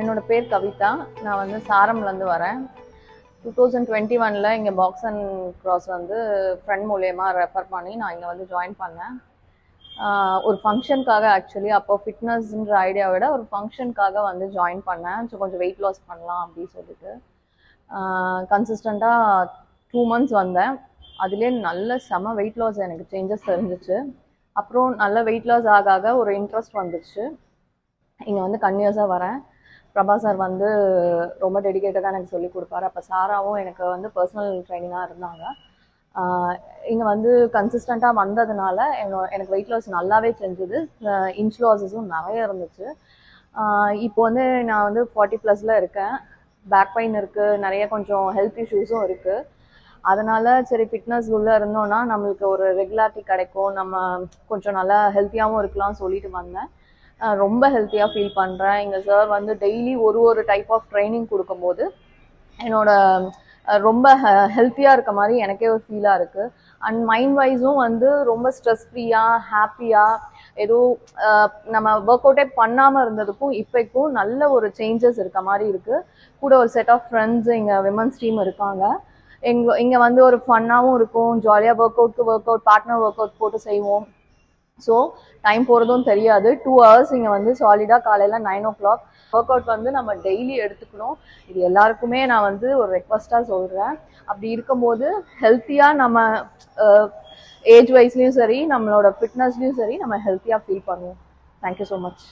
என்னோட பேர் கவிதா. நான் வந்து சாரம்லேருந்து வரேன். 2021 இங்கே பாக்ஸ் அண்ட் க்ராஸ் வந்து ஃப்ரெண்ட் மூலயமா ரெஃபர் பண்ணி நான் இங்கே வந்து ஜாயின் பண்ணேன். ஒரு ஃபங்க்ஷனுக்காக ஆக்சுவலி அப்போ ஃபிட்னஸ்ன்ற ஐடியா விட ஒரு ஃபங்க்ஷனுக்காக வந்து ஜாயின் பண்ணேன். ஸோ கொஞ்சம் வெயிட் லாஸ் பண்ணலாம் அப்படின்னு சொல்லிட்டு கன்சிஸ்டண்ட்டாக 2 months வந்தேன். அதுலேயே நல்ல செம வெயிட் லாஸ் எனக்கு சேஞ்சஸ் தெரிஞ்சிச்சு. அப்புறம் நல்ல வெயிட் லாஸ் ஆக ஆக ஒரு இன்ட்ரெஸ்ட் வந்துச்சு. இங்கே வந்து கன்டினியூஸாக வரேன். பிரபா சார் வந்து ரொம்ப டெடிக்கேட்டடாக எனக்கு சொல்லிக் கொடுப்பாரு. அப்போ சாராவும் எனக்கு வந்து பர்சனல் ட்ரைனிங்காக இருந்தாங்க. இங்கே வந்து கன்சிஸ்டண்ட்டாக வந்ததுனால எனக்கு வெயிட் லாஸ் நல்லாவே செஞ்சுது. இன்ச் லாஸஸும் நிறைய இருந்துச்சு. இப்போ வந்து நான் வந்து 40+ இருக்கேன். பேக் பெயின் இருக்குது, நிறைய கொஞ்சம் ஹெல்த் இஷ்யூஸும் இருக்குது. அதனால் சரி ஃபிட்னஸ் உள்ளே இருந்தோன்னா நம்மளுக்கு ஒரு ரெகுலாரிட்டி கிடைக்கும், நம்ம கொஞ்சம் நல்லா ஹெல்த்தியாகவும் இருக்கலாம்னு சொல்லிட்டு வந்தேன். ரொம்ப ஹெல்த்தியாக ஃபீல் பண்ணுறேன். இங்கே சார் வந்து டெய்லி ஒரு டைப் ஆஃப் ட்ரைனிங் கொடுக்கும்போது என்னோட ரொம்ப ஹெல்த்தியாக இருக்க மாதிரி எனக்கே ஒரு ஃபீலாக இருக்குது. அண்ட் மைண்ட் வைஸும் வந்து ரொம்ப ஸ்ட்ரெஸ் ஃப்ரீயாக ஹாப்பியாக ஏதோ நம்ம ஒர்க் அவுட்டே பண்ணாமல் இருந்ததுக்கும் இப்போக்கும் நல்ல ஒரு சேஞ்சஸ் இருக்க மாதிரி இருக்குது. கூட ஒரு செட் ஆஃப் ஃப்ரெண்ட்ஸ் இங்கே விமன்ஸ் டீம் இருக்காங்க. இங்கே வந்து ஒரு ஃபன்னாகவும் இருக்கும், ஜாலியாக work out partner work out போட்டு செய்வோம். ஸோ டைம் போகிறதும் தெரியாது. 2 hours இங்கே வந்து சாலிடாக காலையில் 9 o'clock ஒர்க் அவுட் வந்து நம்ம டெய்லி எடுத்துக்கணும். இது எல்லாருக்குமே நான் வந்து ஒரு ரெக்வஸ்ட்டாக சொல்கிறேன். அப்படி இருக்கும்போது ஹெல்த்தியாக நம்ம ஏஜ் வைஸ்லேயும் சரி நம்மளோட ஃபிட்னஸ்லேயும் சரி நம்ம ஹெல்த்தியாக ஃபீல் பண்ணுவோம். Thank you so much.